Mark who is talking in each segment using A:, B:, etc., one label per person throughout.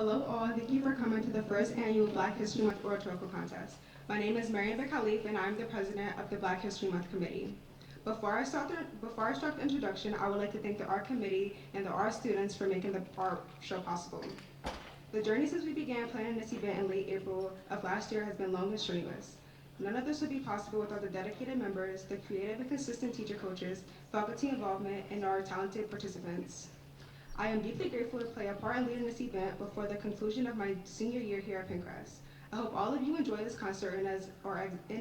A: Hello all, thank you for coming to the first annual Black History Month Oratorical Contest. My name is Mariam Khalif and I'm the president of the Black History Month Committee. Before I start the introduction, I would like to thank the art committee and the art students for making the art show possible. The journey since we began planning this event in late April of last year has been long and strenuous. None of this would be possible without the dedicated members, the creative and consistent teacher coaches, faculty involvement, and our talented participants. I am deeply grateful to play a part in leading this event before the conclusion of my senior year here at Penncrest. I hope all of you enjoy this concert and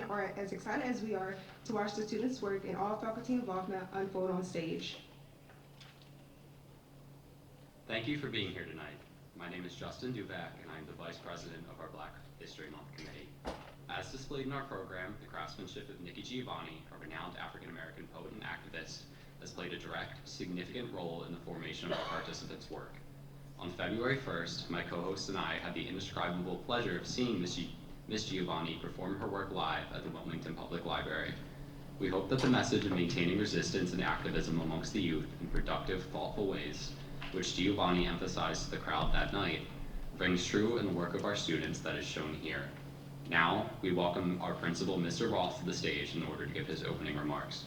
A: are as excited as we are to watch the students' work and all faculty involvement unfold on stage.
B: Thank you for being here tonight. My name is Justin Duvac and I'm the Vice President of our Black History Month Committee. As displayed in our program, the craftsmanship of Nikki Giovanni, a renowned African-American poet and activist, has played a direct, significant role in the formation of our participants' work. On February 1st, my co-host and I had the indescribable pleasure of seeing Miss Giovanni perform her work live at the Wilmington Public Library. We hope that the message of maintaining resistance and activism amongst the youth in productive, thoughtful ways, which Giovanni emphasized to the crowd that night, rings true in the work of our students that is shown here. Now, we welcome our principal, Mr. Roth, to the stage in order to give his opening remarks.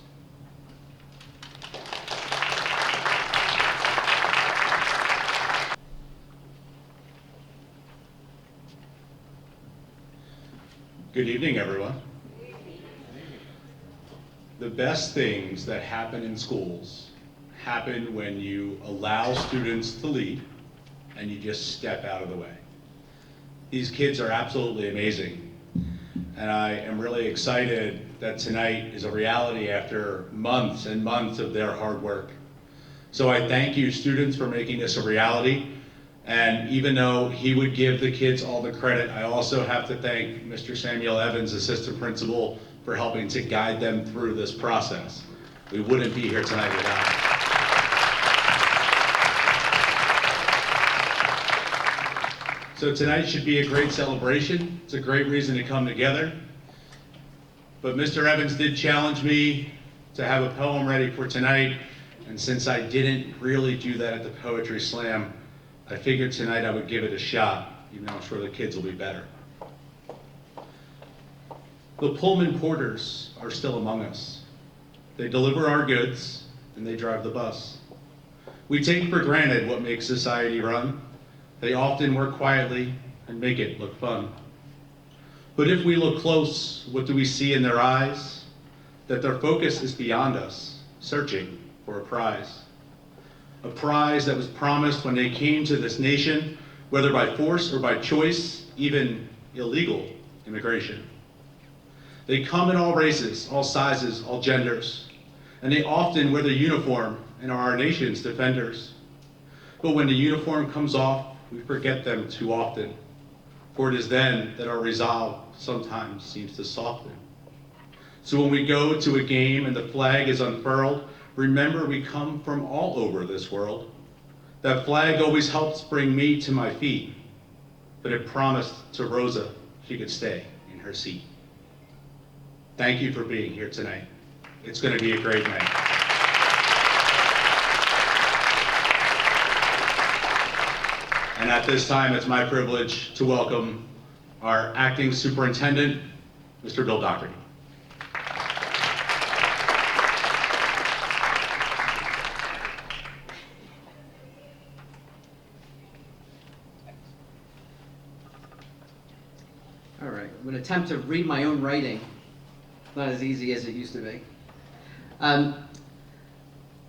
C: Good evening, everyone. The best things that happen in schools happen when you allow students to lead and you just step out of the way. These kids are absolutely amazing, and I am really excited that tonight is a reality after months and months of their hard work. So I thank you, students, for making this a reality. And even though he would give the kids all the credit, I also have to thank Mr. Samuel Evans, assistant principal, for helping to guide them through this process. We wouldn't be here tonight without him. So tonight should be a great celebration. It's a great reason to come together. But Mr. Evans did challenge me to have a poem ready for tonight, and since I didn't really do that at the Poetry Slam, I figured tonight I would give it a shot, even though I'm sure the kids will be better. The Pullman porters are still among us. They deliver our goods and they drive the bus. We take for granted what makes society run. They often work quietly and make it look fun. But if we look close, what do we see in their eyes? That their focus is beyond us, searching for a prize. A prize that was promised when they came to this nation, whether by force or by choice, even illegal immigration. They come in all races, all sizes, all genders, and they often wear the uniform and are our nation's defenders. But when the uniform comes off, we forget them too often, for it is then that our resolve sometimes seems to soften. So when we go to a game and the flag is unfurled, remember we come from all over this world. That flag always helps bring me to my feet, but it promised to Rosa she could stay in her seat. Thank you for being here tonight. It's going to be a great night. And at this time, it's my privilege to welcome our acting superintendent, Mr. Bill Doherty.
D: All right, I'm going to attempt to read my own writing. Not as easy as it used to be. I don't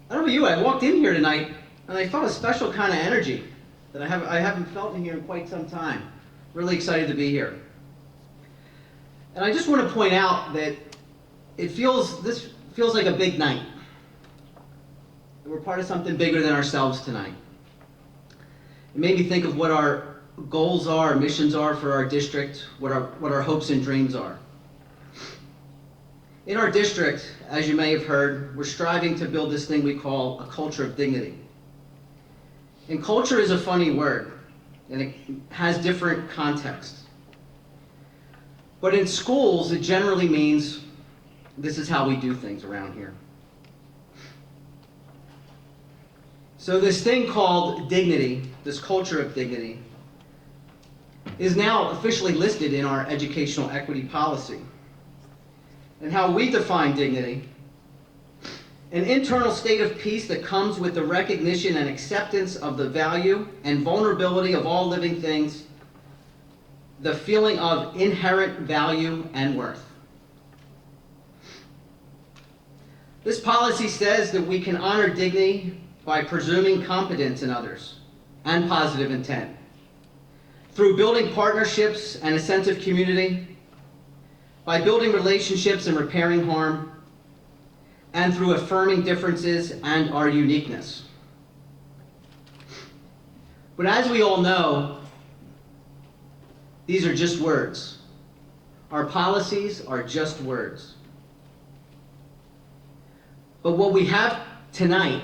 D: know about you, I walked in here tonight and I felt a special kind of energy that I haven't felt in here in quite some time. Really excited to be here. And I just want to point out that this feels like a big night. We're part of something bigger than ourselves tonight. It made me think of what our goals are, our missions are for our district, what our hopes and dreams are. In our district, as you may have heard, we're striving to build this thing we call a culture of dignity. And culture is a funny word, and it has different contexts. But in schools, it generally means this is how we do things around here. So this thing called dignity, this culture of dignity, is now officially listed in our educational equity policy. And how we define dignity: an internal state of peace that comes with the recognition and acceptance of the value and vulnerability of all living things, the feeling of inherent value and worth. This policy says that we can honor dignity by presuming competence in others and positive intent, through building partnerships and a sense of community, by building relationships and repairing harm, and through affirming differences and our uniqueness. But as we all know, these are just words. Our policies are just words. But what we have tonight,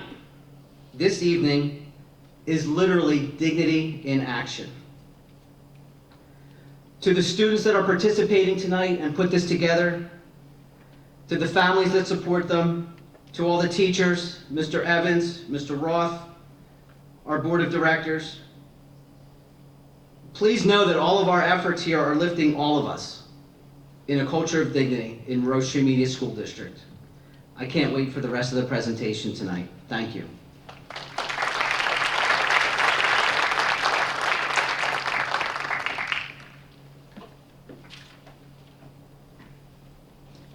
D: this evening, is literally dignity in action. To the students that are participating tonight and put this together, to the families that support them, to all the teachers, Mr. Evans, Mr. Roth, our board of directors, please know that all of our efforts here are lifting all of us in a culture of dignity in Roche Media School District. I can't wait for the rest of the presentation tonight. Thank you.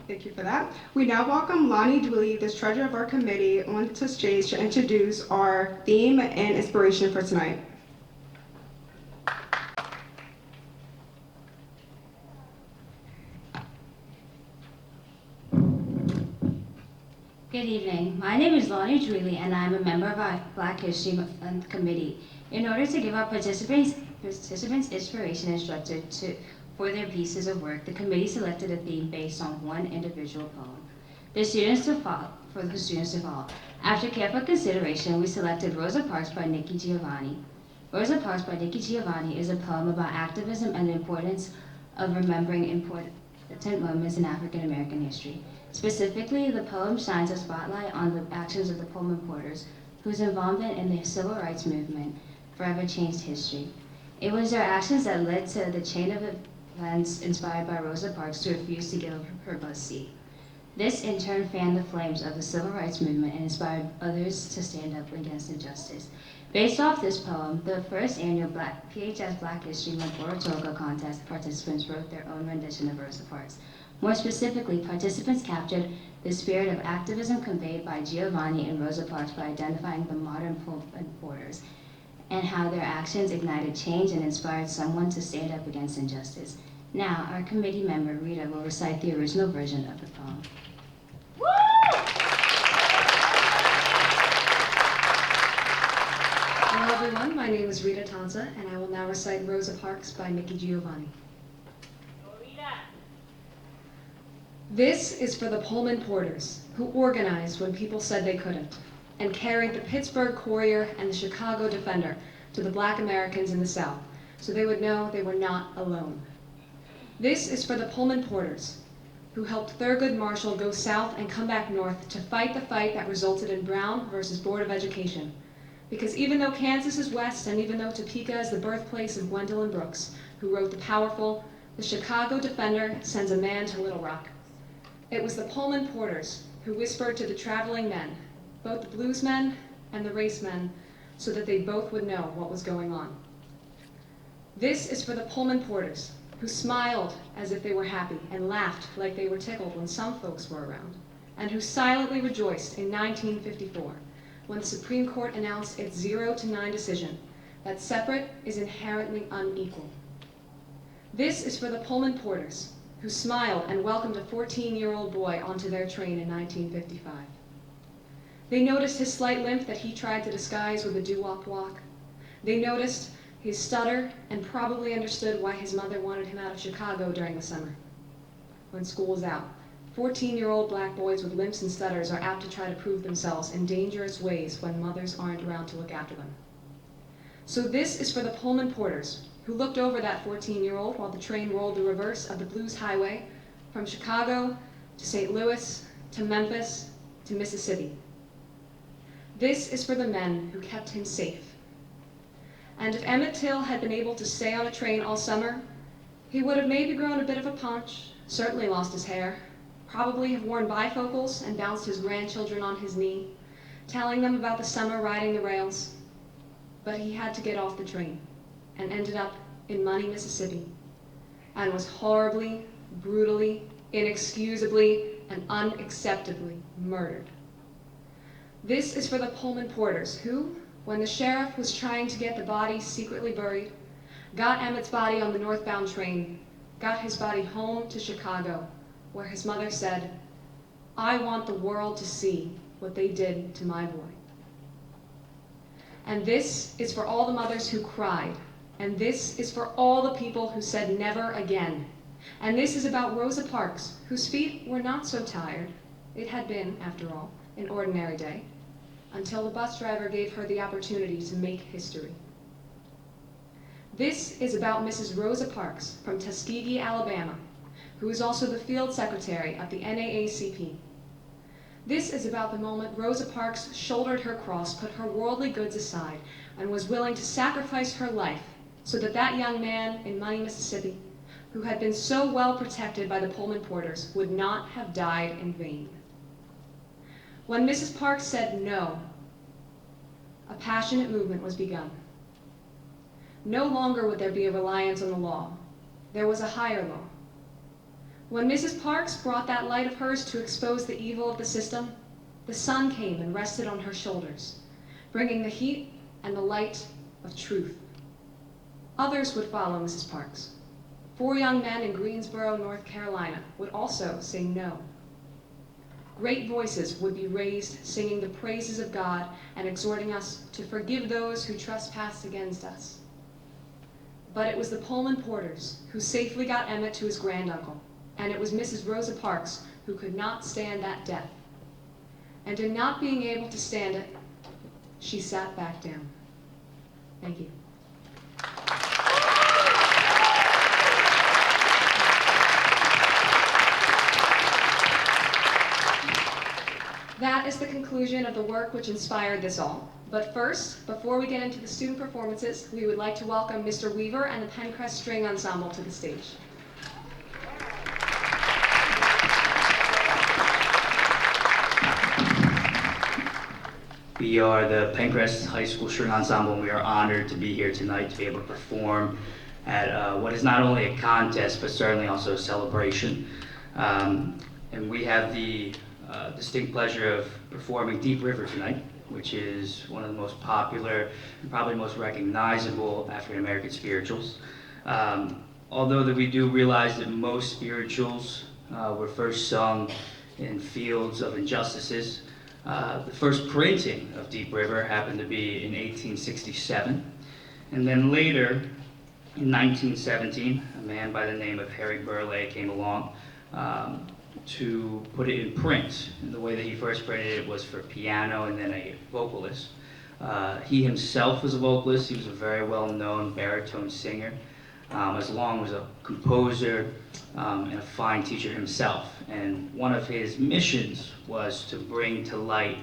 A: Thank you for that. We now welcome Lonnie Dooley, the treasurer of our committee, onto stage to introduce our theme and inspiration for tonight.
E: Good evening. My name is Lonnie Dooley, and I'm a member of our Black History Month committee. In order to give our participants inspiration and structure for their pieces of work, the committee selected a theme based on one individual poem for the students to follow. After careful consideration, we selected Rosa Parks by Nikki Giovanni. Rosa Parks by Nikki Giovanni is a poem about activism and the importance of remembering important moments in African American history. Specifically, the poem shines a spotlight on the actions of the Pullman Porters, whose involvement in the civil rights movement forever changed history. It was their actions that led to the chain of events inspired by Rosa Parks to refuse to give up her bus seat. This in turn fanned the flames of the civil rights movement and inspired others to stand up against injustice. Based off this poem, the first annual PHS Black History Month Oratorical Contest participants wrote their own rendition of Rosa Parks. More specifically, participants captured the spirit of activism conveyed by Giovanni and Rosa Parks by identifying the modern Pullman Porters and how their actions ignited change and inspired someone to stand up against injustice. Now, our committee member, Rita, will recite the original version of the poem.
F: Hello everyone, my name is Rita Tanza, and I will now recite Rosa Parks by Nikki Giovanni. This is for the Pullman Porters, who organized when people said they couldn't, and carried the Pittsburgh Courier and the Chicago Defender to the Black Americans in the South, so they would know they were not alone. This is for the Pullman Porters, who helped Thurgood Marshall go south and come back north to fight the fight that resulted in Brown versus Board of Education. Because even though Kansas is west, and even though Topeka is the birthplace of Gwendolyn Brooks, who wrote the powerful, the Chicago Defender sends a man to Little Rock. It was the Pullman Porters who whispered to the traveling men, both the bluesmen and the racemen, so that they both would know what was going on. This is for the Pullman Porters, who smiled as if they were happy and laughed like they were tickled when some folks were around, and who silently rejoiced in 1954 when the Supreme Court announced its 0-9 decision that separate is inherently unequal. This is for the Pullman Porters, who smiled and welcomed a 14-year-old boy onto their train in 1955. They noticed his slight limp that he tried to disguise with a doo-wop walk. They noticed his stutter and probably understood why his mother wanted him out of Chicago during the summer. When school was out, 14-year-old black boys with limps and stutters are apt to try to prove themselves in dangerous ways when mothers aren't around to look after them. So this is for the Pullman Porters, who looked over that 14-year-old while the train rolled the reverse of the Blues Highway from Chicago to St. Louis to Memphis to Mississippi. This is for the men who kept him safe. And if Emmett Till had been able to stay on a train all summer, he would have maybe grown a bit of a paunch, certainly lost his hair, probably have worn bifocals and bounced his grandchildren on his knee, telling them about the summer riding the rails. But he had to get off the train and ended up in Money, Mississippi, and was horribly, brutally, inexcusably, and unacceptably murdered. This is for the Pullman porters who, when the sheriff was trying to get the body secretly buried, got Emmett's body on the northbound train, got his body home to Chicago, where his mother said, "I want the world to see what they did to my boy." And this is for all the mothers who cried, and this is for all the people who said never again. And this is about Rosa Parks, whose feet were not so tired. It had been, after all, an ordinary day, until the bus driver gave her the opportunity to make history. This is about Mrs. Rosa Parks from Tuskegee, Alabama, who is also the field secretary of the NAACP. This is about the moment Rosa Parks shouldered her cross, put her worldly goods aside, and was willing to sacrifice her life so that that young man in Money, Mississippi, who had been so well protected by the Pullman porters, would not have died in vain. When Mrs. Parks said no, a passionate movement was begun. No longer would there be a reliance on the law. There was a higher law. When Mrs. Parks brought that light of hers to expose the evil of the system, the sun came and rested on her shoulders, bringing the heat and the light of truth. Others would follow Mrs. Parks. 4 young men in Greensboro, North Carolina, would also say no. Great voices would be raised, singing the praises of God and exhorting us to forgive those who trespass against us. But it was the Pullman porters who safely got Emmett to his granduncle, and it was Mrs. Rosa Parks who could not stand that death. And in not being able to stand it, she sat back down. Thank you. That is the conclusion of the work which inspired this all. But first, before we get into the student performances, we would like to welcome Mr. Weaver and the Penncrest String Ensemble to the stage.
G: We are the Penncrest High School String Ensemble, and we are honored to be here tonight to be able to perform at what is not only a contest, but certainly also a celebration. And we have the distinct pleasure of performing Deep River tonight, which is one of the most popular and probably most recognizable African American spirituals. Although that we do realize that most spirituals were first sung in fields of injustices, the first printing of Deep River happened to be in 1867, and then later, in 1917, a man by the name of Harry Burleigh came along to put it in print. And the way that he first printed it was for piano and then a vocalist. He himself was a vocalist. He was a very well-known baritone singer, as long as a composer and a fine teacher himself. And one of his missions was to bring to light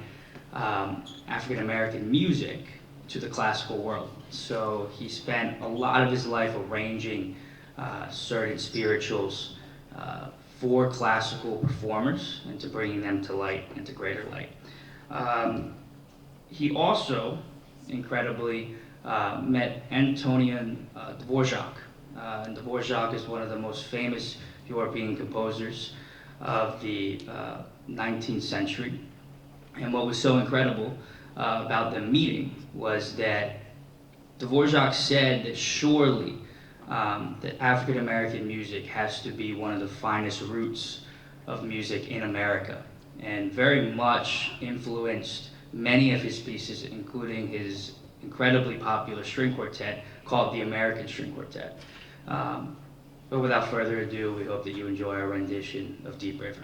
G: African American music to the classical world. So he spent a lot of his life arranging certain spirituals for classical performers and to bringing them to light and to greater light. He also, incredibly, met Antonin Dvorak. And Dvorak is one of the most famous European composers of the 19th century. And what was so incredible about the meeting was that Dvorak said that surely that African American music has to be one of the finest roots of music in America, and very much influenced many of his pieces, including his incredibly popular string quartet called the American String Quartet. But without further ado, we hope that you enjoy our rendition of Deep River.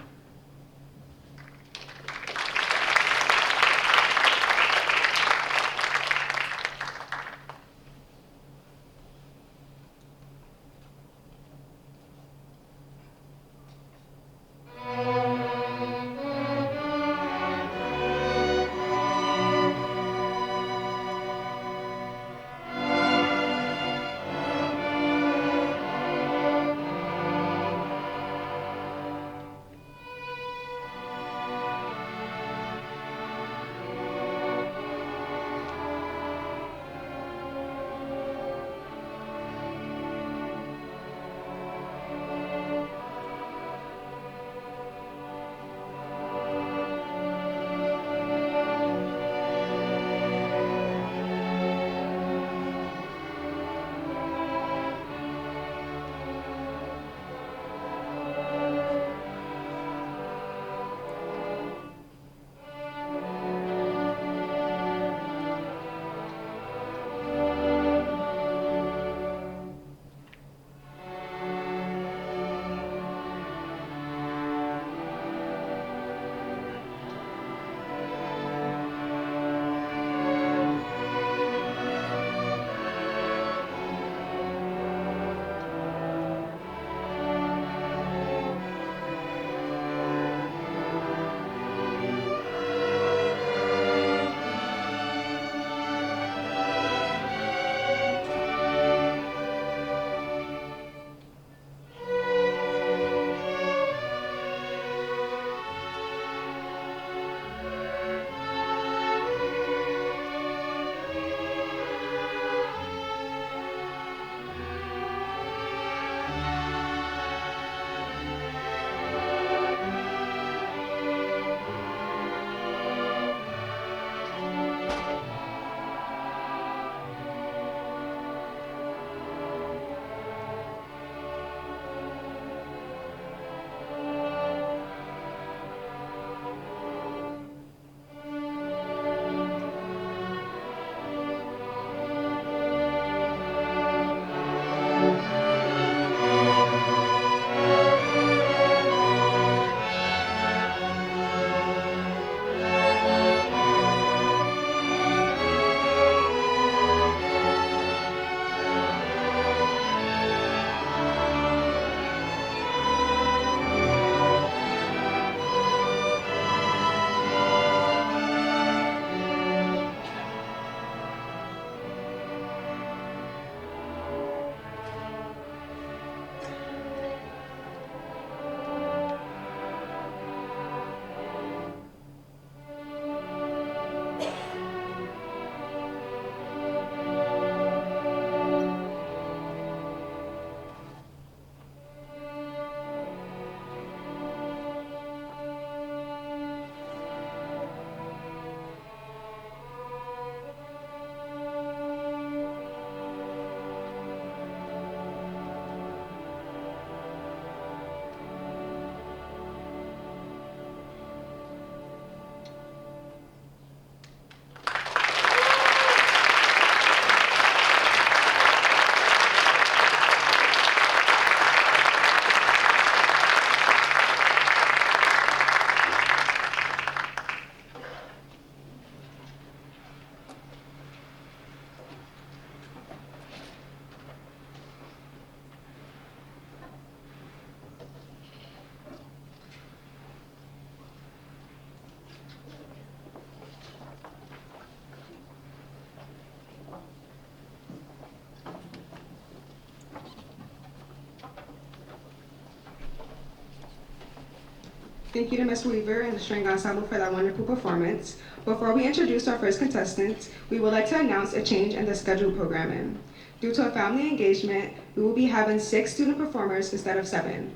A: Thank you to Ms. Weaver and the String Ensemble for that wonderful performance. Before we introduce our first contestant, we would like to announce a change in the scheduled programming. Due to a family engagement, we will be having 6 student performers instead of 7.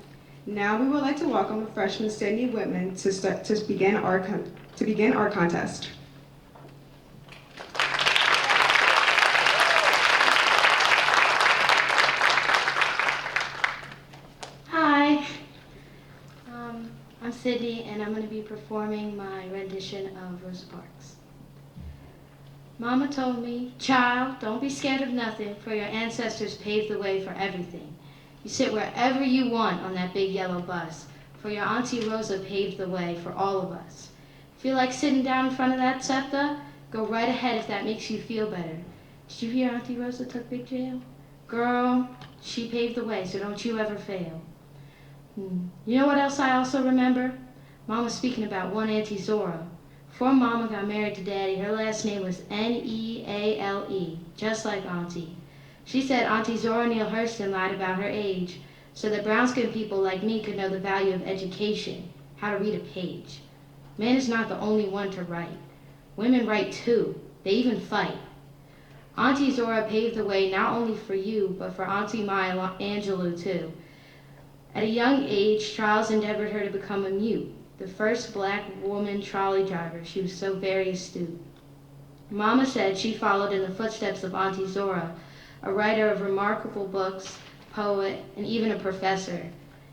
A: Now we would like to welcome freshman Sydney Whitman to begin our contest.
H: Hi, I'm Sydney, and I'm going to be performing my rendition of Rosa Parks. Mama told me, child, don't be scared of nothing, for your ancestors paved the way for everything. You sit wherever you want on that big yellow bus, for your Auntie Rosa paved the way for all of us. Feel like sitting down in front of that SEPTA? Go right ahead if that makes you feel better. Did you hear Auntie Rosa took big jail? Girl, she paved the way, so don't you ever fail. You know what else I also remember? Mama speaking about one Auntie Zora. Before Mama got married to Daddy, her last name was Neale, just like Auntie. She said Auntie Zora Neale Hurston lied about her age, so that brown-skinned people like me could know the value of education, how to read a page. Man is not the only one to write. Women write too. They even fight. Auntie Zora paved the way not only for you, but for Auntie Maya Angelou too. At a young age, trials endeavored her to become a mute, the first black woman trolley driver. She was so very astute. Mama said she followed in the footsteps of Auntie Zora, a writer of remarkable books, poet, and even a professor.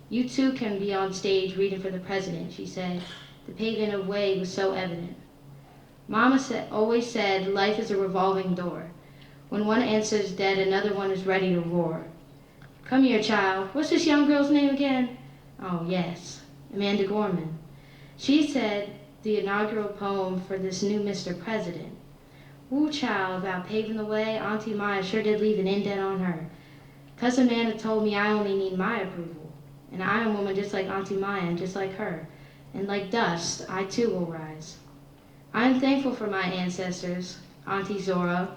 H: You too can be on stage reading for the president, she said. The paving of way was so evident. Mama always said life is a revolving door. When one answer's dead, another one is ready to roar. Come here, child. What's this young girl's name again? Oh, yes, Amanda Gorman. She said the inaugural poem for this new Mr. President. Ooh, child, about paving the way, Auntie Maya sure did leave an indent on her. Cousin Amanda told me I only need my approval. And I am a woman just like Auntie Maya and just like her. And like dust, I too will rise. I am thankful for my ancestors, Auntie Zora,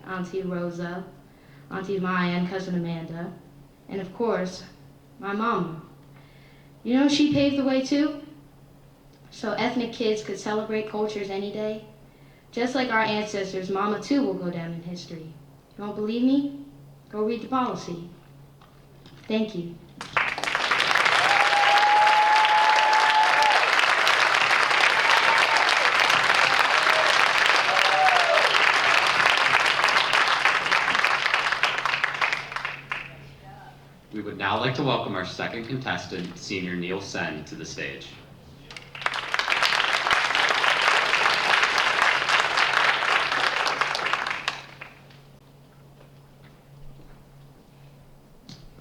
H: Auntie Rosa, Auntie Maya, and Cousin Amanda. And of course, my mama. You know she paved the way too? So ethnic kids could celebrate cultures any day. Just like our ancestors, Mama too will go down in history. You don't believe me? Go read the policy. Thank you.
B: We would now like to welcome our second contestant, Senior Neil Sen, to the stage.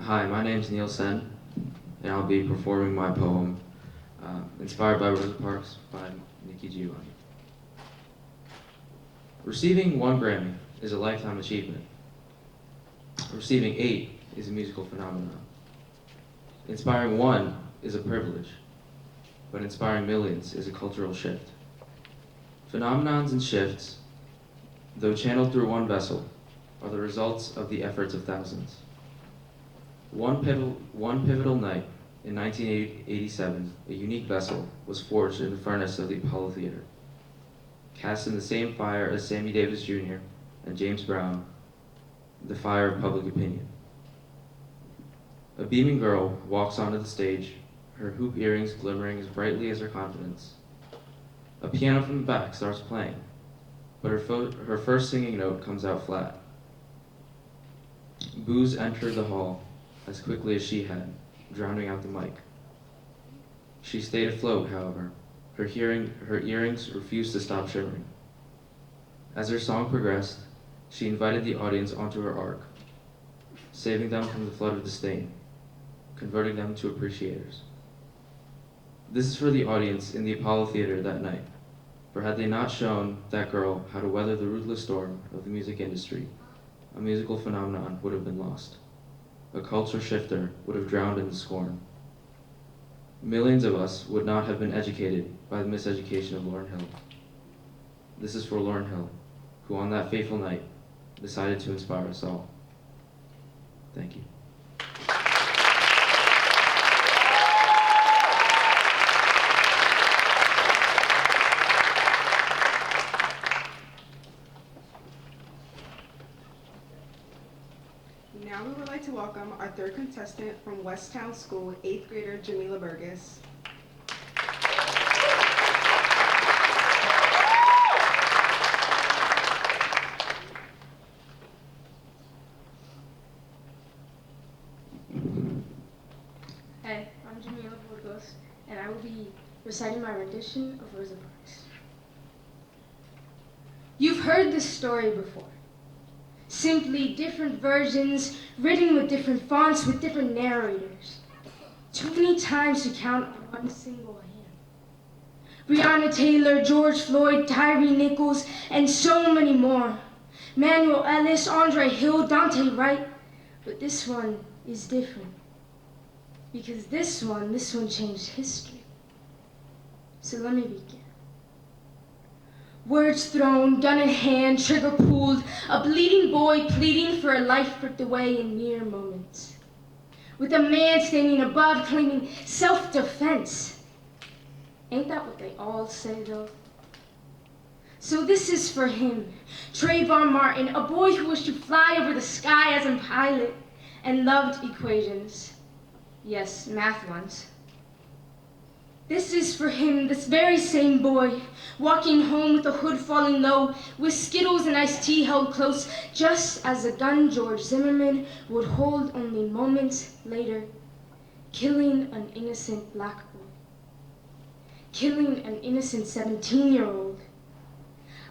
I: Hi, my name's Neil Sen, and I'll be performing my poem, inspired by Rosa Parks by Nikki Giovanni. Receiving 1 Grammy is a lifetime achievement. Receiving 8 is a musical phenomenon. Inspiring 1 is a privilege, but inspiring millions is a cultural shift. Phenomenons and shifts, though channeled through one vessel, are the results of the efforts of thousands. One pivotal night in 1987, a unique vessel was forged in the furnace of the Apollo Theater. Cast in the same fire as Sammy Davis Jr. and James Brown, the fire of public opinion. A beaming girl walks onto the stage, her hoop earrings glimmering as brightly as her confidence. A piano from the back starts playing, but her first singing note comes out flat. Boos entered the hall as quickly as she had, drowning out the mic. She stayed afloat, however. Her earrings refused to stop shimmering. As her song progressed, she invited the audience onto her ark, saving them from the flood of disdain, converting them to appreciators. This is for the audience in the Apollo Theater that night, for had they not shown that girl how to weather the ruthless storm of the music industry, a musical phenomenon would have been lost. A culture shifter would have drowned in the scorn. Millions of us would not have been educated by the miseducation of Lauryn Hill. This is for Lauryn Hill, who on that fateful night decided to inspire us all. Thank you.
H: Thank you.
A: welcome our third contestant from Westtown School, 8th grader Jamila Burgess.
J: Hey, I'm Jamila Burgos, and I will be reciting my rendition of Rosa Parks. You've heard this story before. Simply different versions, written with different fonts, with different narrators. Too many times to count on one single hand. Breonna Taylor, George Floyd, Tyree Nichols, and so many more. Manuel Ellis, Andre Hill, Dante Wright. But this one is different. Because this one changed history. So let me begin. Words thrown, gun in hand, trigger pulled, a bleeding boy pleading for a life ripped away in mere moments. With a man standing above claiming self-defense. Ain't that what they all say though? So this is for him, Trayvon Martin, a boy who wished to fly over the sky as a pilot and loved equations. Yes, math ones. This is for him, this very same boy, walking home with the hood falling low, with Skittles and iced tea held close, just as the gun George Zimmerman would hold only moments later, killing an innocent black boy, killing an innocent 17-year-old.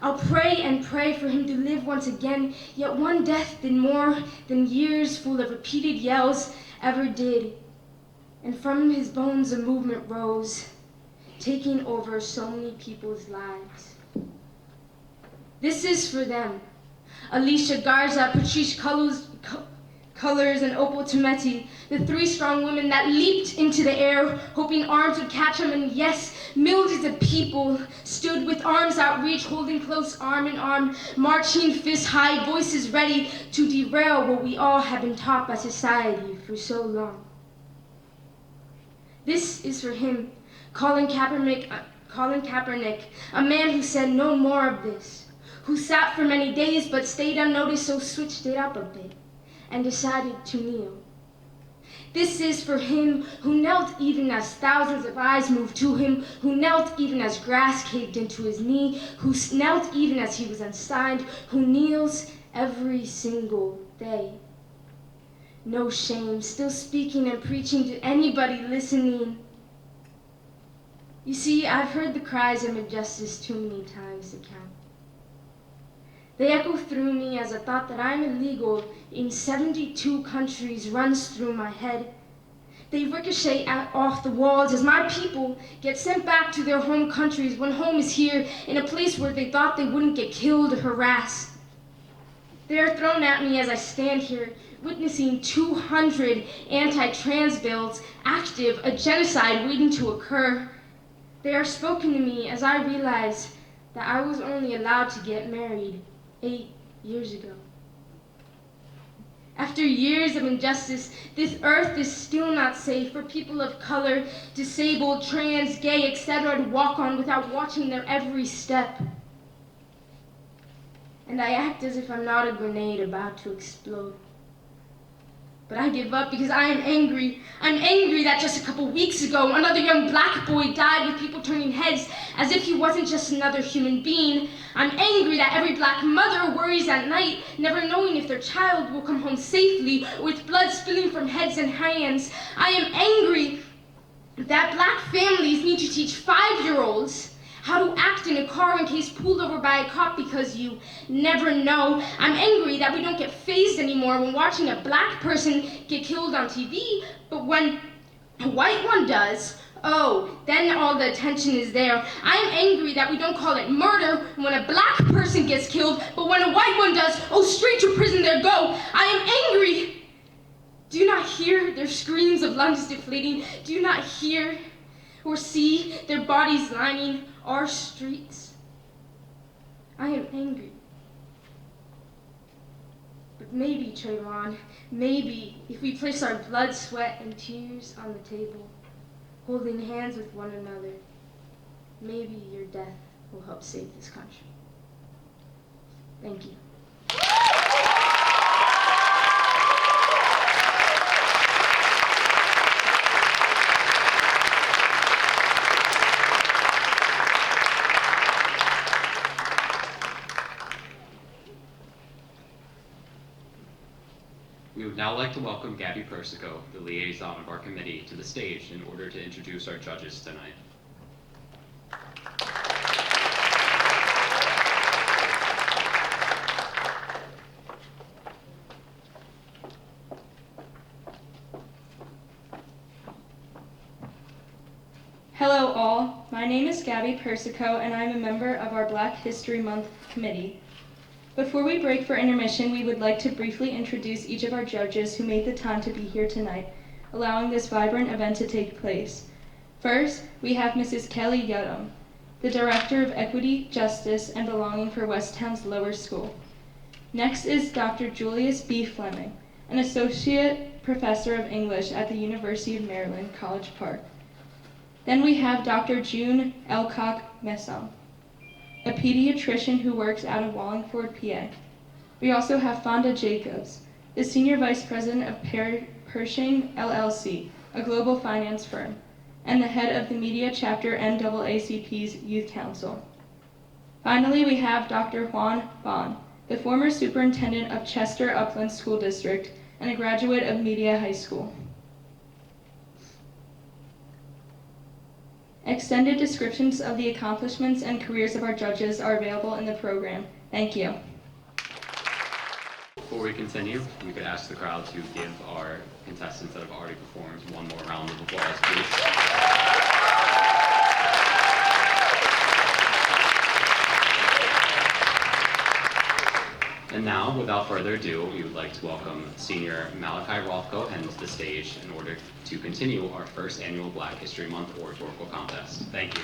J: I'll pray and pray for him to live once again, yet one death did more than years full of repeated yells ever did. And from his bones a movement rose, taking over so many people's lives. This is for them. Alicia Garza, Patrice Colors, and Opal Tometi, the three strong women that leaped into the air, hoping arms would catch them. And yes, millions of people stood with arms outreached, holding close arm in arm, marching fists high, voices ready to derail what we all have been taught by society for so long. This is for him, Colin Kaepernick, a man who said no more of this, who sat for many days but stayed unnoticed, so switched it up a bit and decided to kneel. This is for him who knelt even as thousands of eyes moved to him, who knelt even as grass caved into his knee, who knelt even as he was unsigned, who kneels every single day. No shame, still speaking and preaching to anybody listening. You see, I've heard the cries of injustice too many times to count. They echo through me as a thought that I'm illegal in 72 countries runs through my head. They ricochet off the walls as my people get sent back to their home countries when home is here, in a place where they thought they wouldn't get killed or harassed. They are thrown at me as I stand here, witnessing 200 anti-trans bills active, a genocide waiting to occur. They are spoken to me as I realize that I was only allowed to get married 8 years ago. After years of injustice, this earth is still not safe for people of color, disabled, trans, gay, etc. to walk on without watching their every step. And I act as if I'm not a grenade about to explode. But I give up because I am angry. I'm angry that just a couple weeks ago, another young black boy died with people turning heads as if he wasn't just another human being. I'm angry that every black mother worries at night, never knowing if their child will come home safely with blood spilling from heads and hands. I am angry that black families need to teach 5-year-olds how to act in a car in case pulled over by a cop because you never know. I'm angry that we don't get fazed anymore when watching a black person get killed on TV, but when a white one does, oh, then all the attention is there. I am angry that we don't call it murder when a black person gets killed, but when a white one does, oh, straight to prison they go. I am angry. Do you not hear their screams of lungs deflating? Do you not hear or see their bodies lining our streets? I am angry. But maybe, Trayvon, maybe if we place our blood, sweat, and tears on the table, holding hands with one another, maybe your death will help save this country. Thank you.
B: now I'd like to welcome Gabby Persico, the liaison of our committee, to the stage in order to introduce our judges tonight.
K: Hello all, my name is Gabby Persico and I'm a member of our Black History Month committee. Before we break for intermission, we would like to briefly introduce each of our judges who made the time to be here tonight, allowing this vibrant event to take place. First, we have Mrs. Kelly Yudum, the Director of Equity, Justice, and Belonging for Westtown's Lower School. Next is Dr. Julius B. Fleming, an Associate Professor of English at the University of Maryland, College Park. Then we have Dr. June Elcock Messam, a pediatrician who works out of Wallingford, PA. We also have Fonda Jacobs, the Senior Vice President of Pershing LLC, a global finance firm, and the head of the media chapter NAACP's Youth Council. Finally, we have Dr. Juan Bon, the former superintendent of Chester Upland School District and a graduate of Media High School. Extended descriptions of the accomplishments and careers of our judges are available in the program. Thank you.
B: Before we continue, we could ask the crowd to give our contestants that have already performed one more round of applause, please. And now, without further ado, we would like to welcome Senior Malachi Rothko to the stage in order to continue our first annual Black History Month Oratorical Contest. Thank you.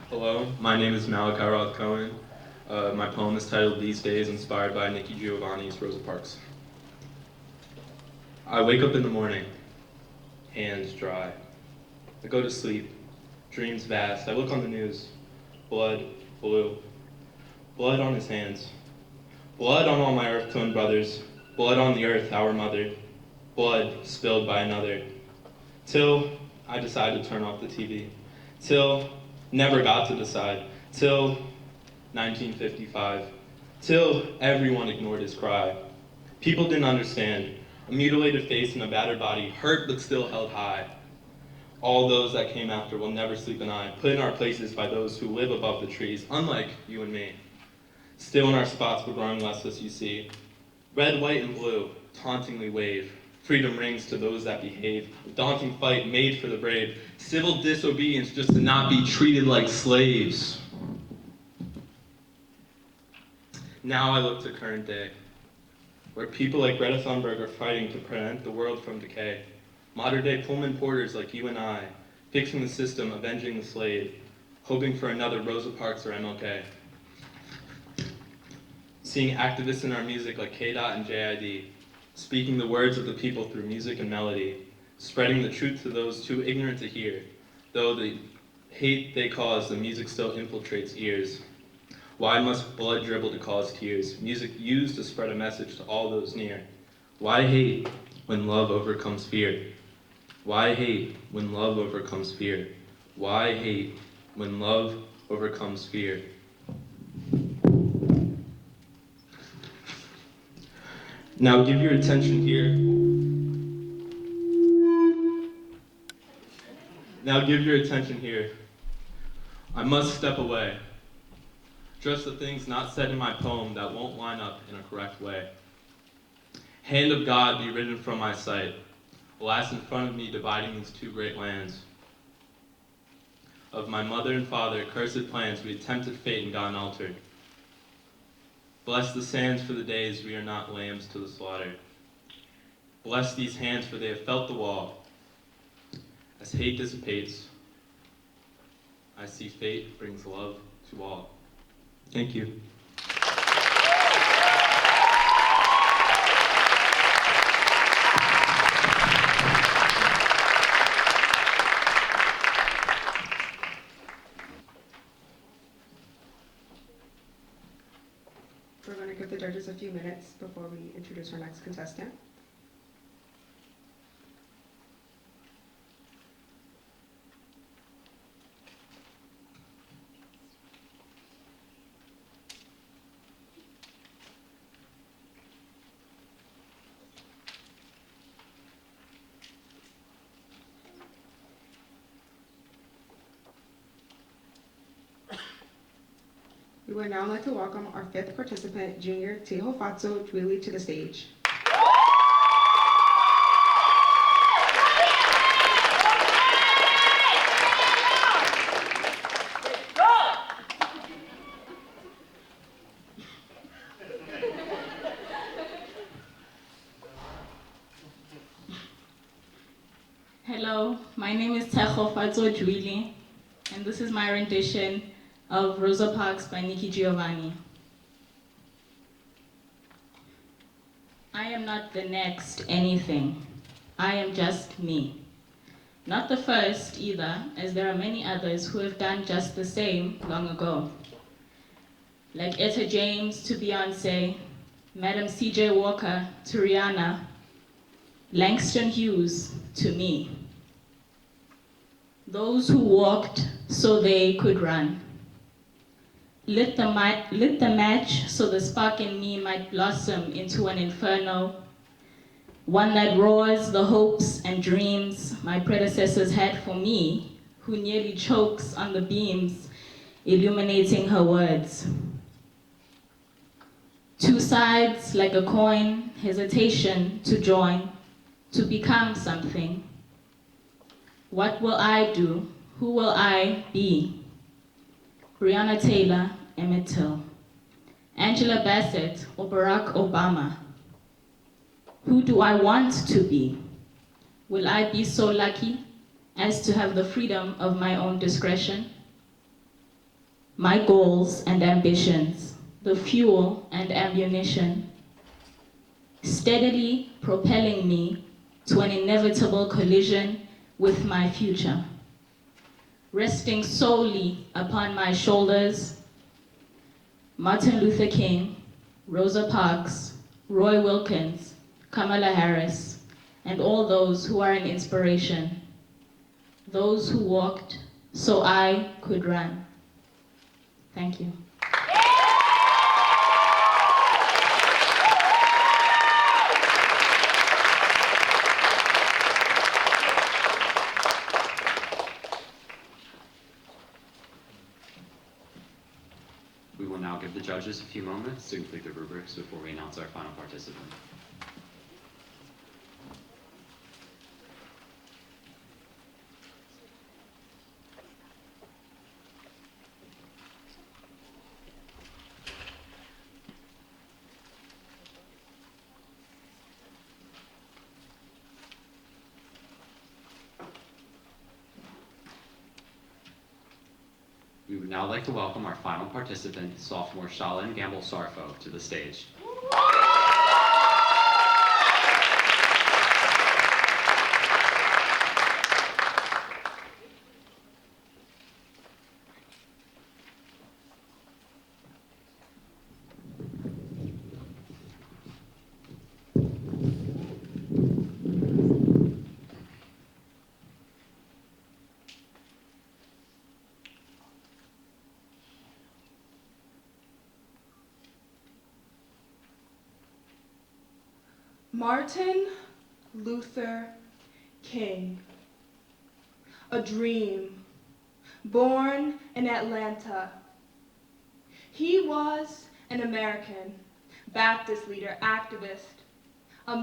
L: Hello, my name is Malachi Rothko. My poem is titled These Days, inspired by Nikki Giovanni's Rosa Parks. I wake up in the morning, hands dry. I go to sleep, dreams vast. I look on the news, blood, blue. Blood on his hands. Blood on all my earth tone brothers. Blood on the earth, our mother. Blood spilled by another. Till I decide to turn off the TV. Till never got to decide. Till 1955. Till everyone ignored his cry. People didn't understand. A mutilated face and a battered body, hurt but still held high. All those that came after will never sleep an eye, put in our places by those who live above the trees, unlike you and me. Still in our spots we're growing restless, you see. Red, white, and blue tauntingly wave. Freedom rings to those that behave. A daunting fight made for the brave. Civil disobedience just to not be treated like slaves. Now I look to current day, where people like Greta Thunberg are fighting to prevent the world from decay. Modern day Pullman porters like you and I, fixing the system, avenging the slave, hoping for another Rosa Parks or MLK. Seeing activists in our music like K-Dot and JID, speaking the words of the people through music and melody, spreading the truth to those too ignorant to hear. Though the hate they cause, the music still infiltrates ears. Why must blood dribble to cause tears? Music used to spread a message to all those near. Why hate when love overcomes fear? Why hate when love overcomes fear? Why hate when love overcomes fear? Now give your attention here. Now give your attention here. I must step away. Just the things not said in my poem that won't line up in a correct way. Hand of God be ridden from my sight. Alas, in front of me dividing these two great lands. Of my mother and father, cursed plans, we attempted fate and got altered. Bless the sands for the days we are not lambs to the slaughter. Bless these hands for they have felt the wall. As hate dissipates, I see fate brings love to all. Thank you.
A: We're going to give the judges a few minutes before we introduce our next contestant. We would now like to welcome our fifth participant, Junior Tehofatso Dwili, to the stage.
M: Hello, my name is Tehofatso Dwili, and this is my rendition of Rosa Parks by Nikki Giovanni. I am not the next anything. I am just me. Not the first either, as there are many others who have done just the same long ago. Like Etta James to Beyonce, Madam C.J. Walker to Rihanna, Langston Hughes to me. Those who walked so they could run. Lit the match so the spark in me might blossom into an inferno, one that roars the hopes and dreams my predecessors had for me, who nearly chokes on the beams, illuminating her words. Two sides like a coin, hesitation to join, to become something. What will I do? Who will I be? Breonna Taylor, Emmett Till. Angela Bassett or Barack Obama. Who do I want to be? Will I be so lucky as to have the freedom of my own discretion? My goals and ambitions, the fuel and ammunition, steadily propelling me to an inevitable collision with my future. Resting solely upon my shoulders, Martin Luther King, Rosa Parks, Roy Wilkins, Kamala Harris, and all those who are an inspiration. Those who walked so I could run. Thank you.
B: We will now give the judges a few moments to complete the rubrics before we announce our final participant. We would now like to welcome our final participant, sophomore Shalin Gamble-Sarfo, to the stage.
N: Martin Luther King, a dream, born in Atlanta. He was an American Baptist leader, activist, a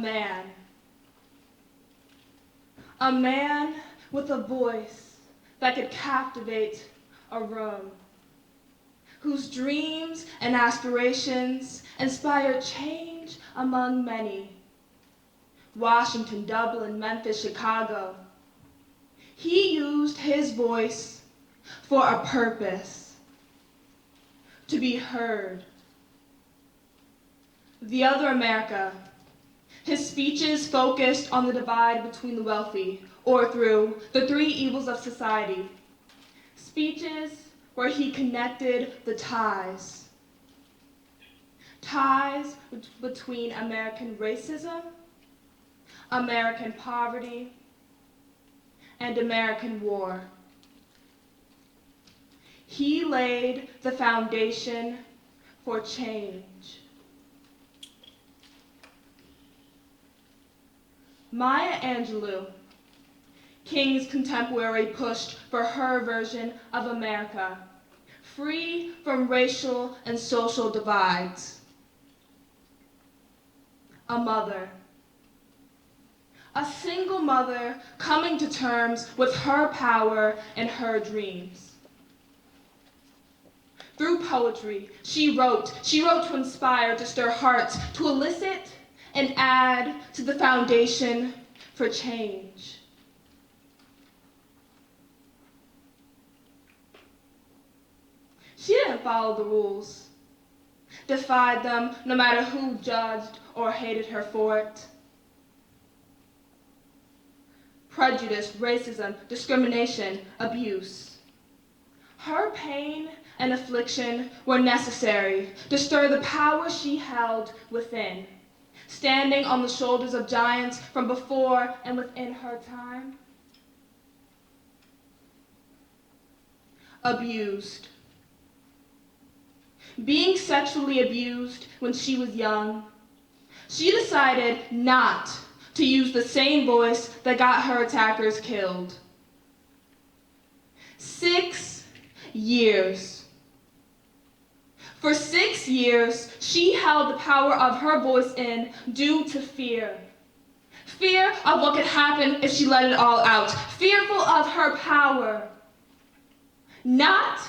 N: man with a voice that could captivate a room, whose dreams and aspirations inspired change among many. Washington, Dublin, Memphis, Chicago. He used his voice for a purpose, to be heard. The other America, his speeches focused on the divide between the wealthy, or through the three evils of society. Speeches where he connected the ties between American racism, American poverty, and American war. He laid the foundation for change. Maya Angelou, King's contemporary, pushed for her version of America, free from racial and social divides. A mother. A single mother coming to terms with her power and her dreams. Through poetry, she wrote to inspire, to stir hearts, to elicit and add to the foundation for change. She didn't follow the rules, defied them no matter who judged or hated her for it. Prejudice, racism, discrimination, abuse. Her pain and affliction were necessary to stir the power she held within, standing on the shoulders of giants from before and within her time. Abused. Being sexually abused when she was young, she decided not to use the same voice that got her attackers killed. 6 years. For 6 years, she held the power of her voice in due to fear. Fear of what could happen if she let it all out. Fearful of her power. Not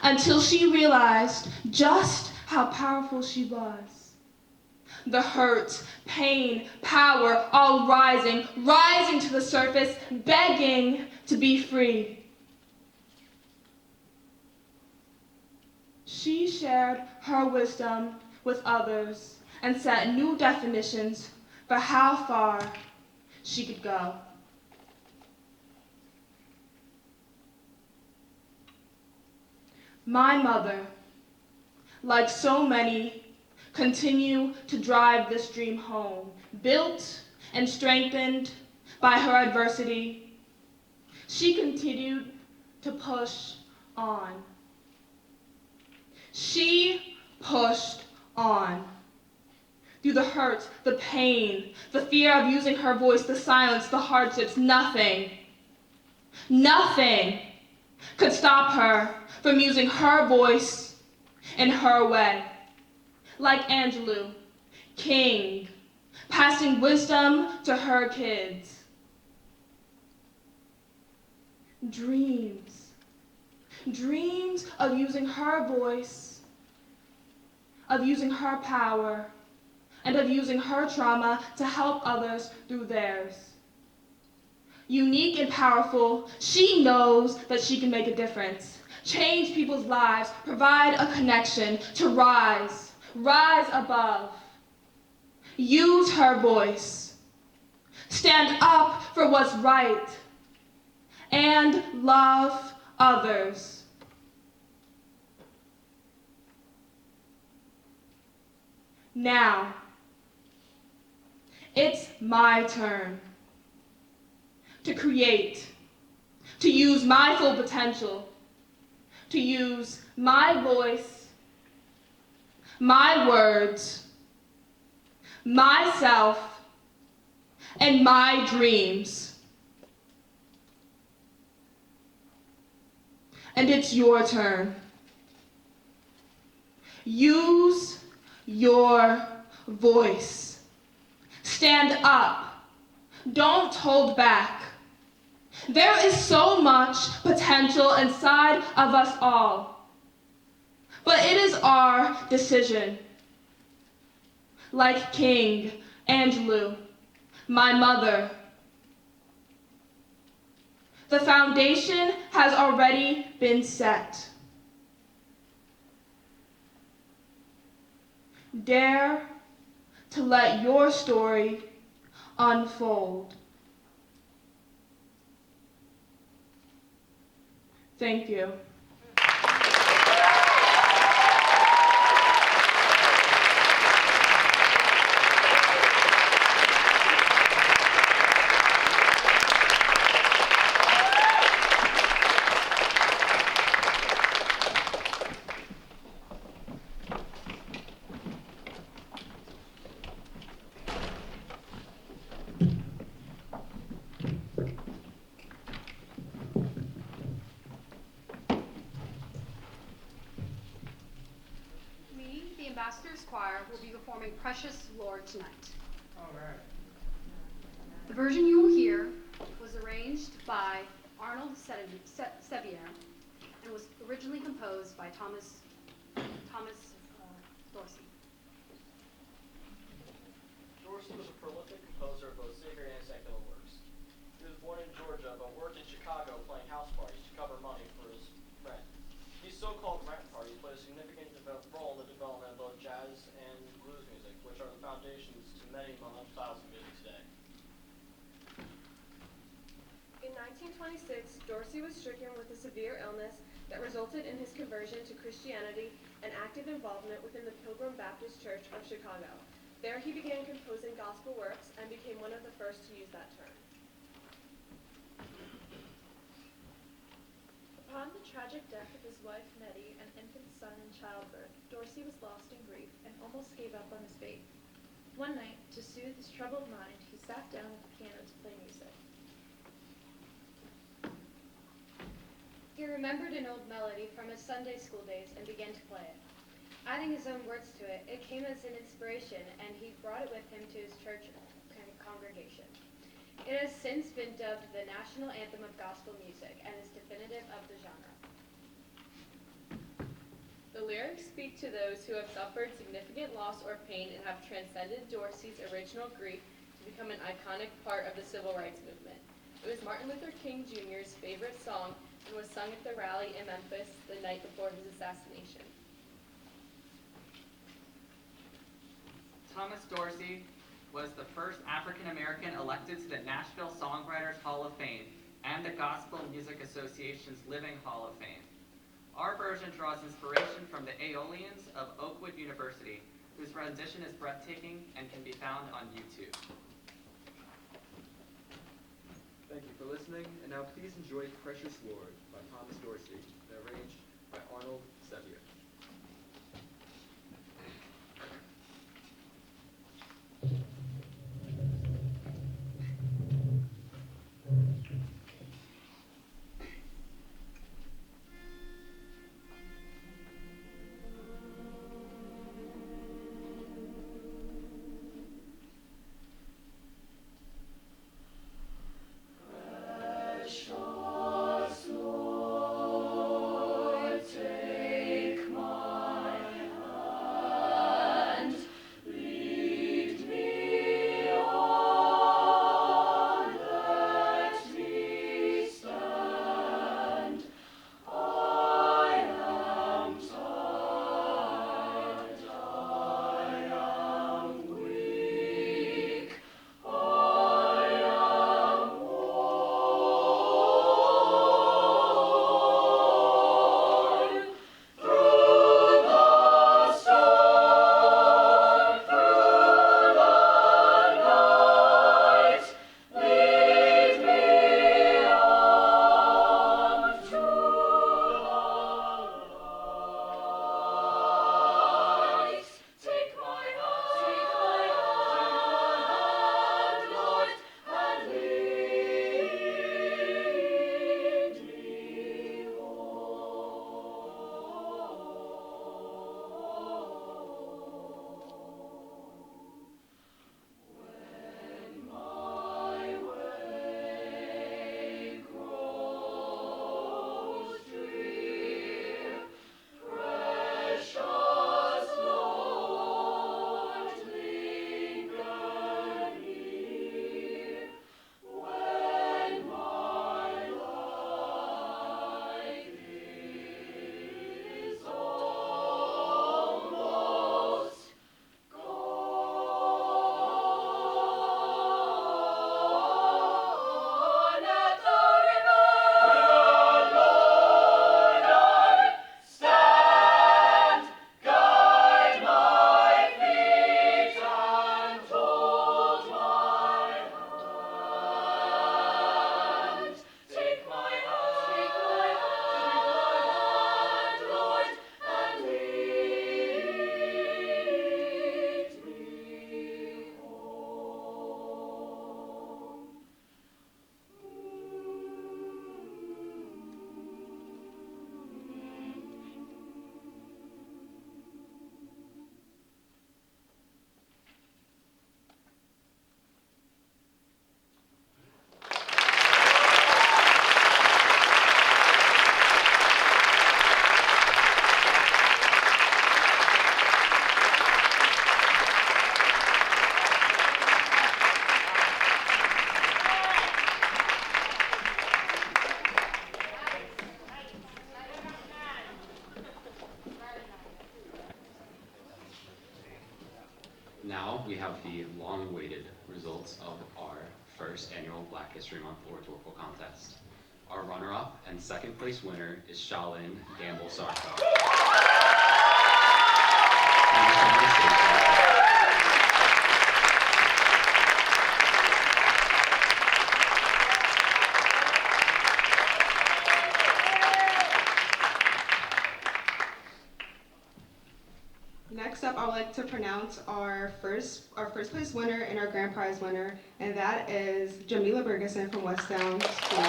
N: until she realized just how powerful she was. The hurt, pain, power, all rising to the surface, begging to be free. She shared her wisdom with others and set new definitions for how far she could go. My mother, like so many, continue to drive this dream home, built and strengthened by her adversity. She continued to push on. She pushed on. Through the hurt, the pain, the fear of using her voice, the silence, the hardships, nothing could stop her from using her voice in her way. Like Angelou, King, passing wisdom to her kids. Dreams of using her voice, of using her power, and of using her trauma to help others through theirs. Unique and powerful, she knows that she can make a difference, change people's lives, provide a connection to rise above. Use her voice. Stand up for what's right and love others. Now, it's my turn to create, to use my full potential, to use my voice, my words, myself, and my dreams. And it's your turn. Use your voice. Stand up. Don't hold back. There is so much potential inside of us all. But it is our decision. Like King, Angelou, my mother. The foundation has already been set. Dare to let your story unfold. Thank you.
O: Pastors Choir will be performing Precious Lord tonight.
D: All right.
O: The version you will hear was arranged by Arnold Sevier and was originally composed by Thomas Dorsey.
P: Dorsey was a prolific composer of both sacred and secular works. He was born in Georgia, but worked in Chicago playing house parties to cover money for his rent. These so-called rent parties played a significant role in the development of both jazz and blues music, which are the foundations to many modern styles of music today.
Q: In 1926, Dorsey was stricken with a severe illness that resulted in his conversion to Christianity and active involvement within the Pilgrim Baptist Church of Chicago. There he began composing gospel works and became one of the first to use that term. Upon the tragic death of his wife Nettie and infant son in childbirth, Dorsey was lost in grief and almost gave up on his faith. One night, to soothe his troubled mind, he sat down at the piano to play music.
R: He remembered an old melody from his Sunday school days and began to play it. Adding his own words to it, it came as an inspiration, and he brought it with him to his church congregation. It has since been dubbed the national anthem of gospel music and is definitive of the genre.
Q: The lyrics speak to those who have suffered significant loss or pain and have transcended Dorsey's original grief to become an iconic part of the civil rights movement. It was Martin Luther King Jr.'s favorite song and was sung at the rally in Memphis the night before his assassination.
S: Thomas Dorsey was the first African American elected to the Nashville Songwriters Hall of Fame and the Gospel Music Association's Living Hall of Fame. Our version draws inspiration from the Aeolians of Oakwood University, whose rendition is breathtaking and can be found on YouTube.
T: Thank you for listening, and now please enjoy Precious Lord by Thomas Dorsey, arranged by Arnold Sevier.
U: Precious Lord, take
B: Now we have the long-awaited results of our first annual Black History Month Oratorical Contest. Our runner-up and second place winner is Shalyn Gamble Sarko.
A: Next up, I would like to pronounce our first place winner and our grand prize winner, and that is Jamila Bergeson from West Down School.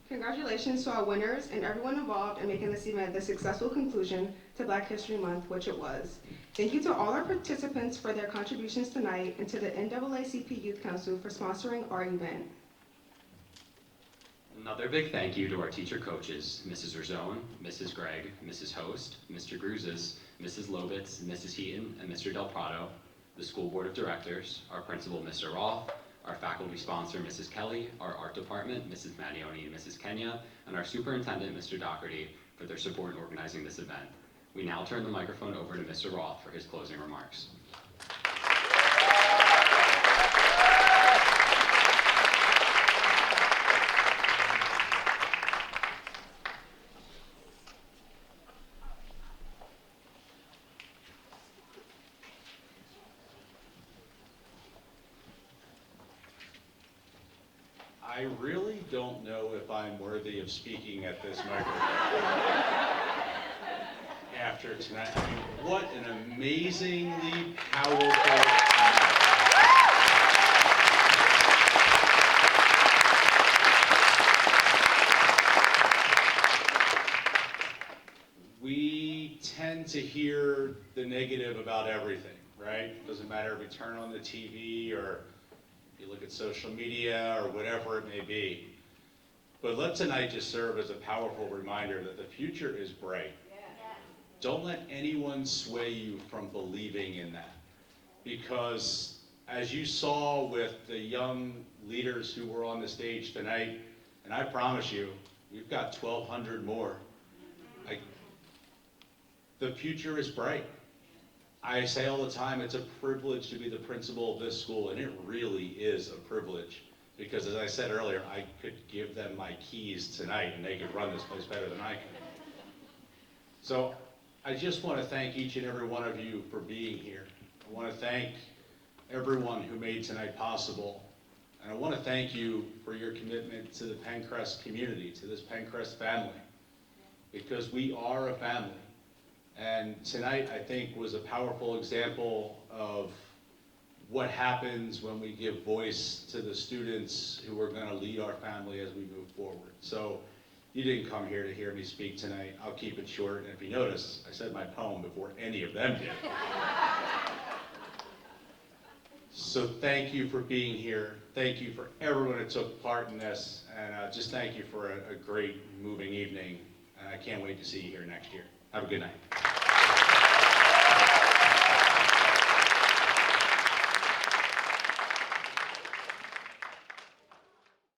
A: Congratulations to our winners and everyone involved in making this event the successful conclusion to Black History Month, which it was. Thank you to all our participants for their contributions tonight, and to the NAACP Youth Council for sponsoring our event.
B: Another big thank you to our teacher coaches, Mrs. Razone, Mrs. Gregg, Mrs. Host, Mr. Gruzes, Mrs. Lovitz, Mrs. Heaton, and Mr. Del Prado, the school board of directors, our principal, Mr. Roth, our faculty sponsor, Mrs. Kelly, our art department, Mrs. Manioni and Mrs. Kenya, and our superintendent, Mr. Doherty, for their support in organizing this event. We now turn the microphone over to Mr. Roth for his closing remarks.
C: I really don't know if I'm worthy of speaking at this microphone after tonight. I mean, what an amazingly powerful night. We tend to hear the negative about everything, right? Doesn't matter if we turn on the TV or you look at social media or whatever it may be. But let tonight just serve as a powerful reminder that the future is bright. Don't let anyone sway you from believing in that. Because as you saw with the young leaders who were on the stage tonight, and I promise you, we've got 1,200 more. The future is bright. I say all the time, it's a privilege to be the principal of this school, and it really is a privilege, because as I said earlier, I could give them my keys tonight and they could run this place better than I could. So I just want to thank each and every one of you for being here. I want to thank everyone who made tonight possible, and I want to thank you for your commitment to the Penncrest community, to this Penncrest family, because we are a family. And tonight, I think, was a powerful example of what happens when we give voice to the students who are going to lead our family as we move forward. So you didn't come here to hear me speak tonight. I'll keep it short. And if you notice, I said my poem before any of them did. So thank you for being here. Thank you for everyone that took part in this. And just thank you for a great, moving evening. And I can't wait to see you here next year. Have a good night.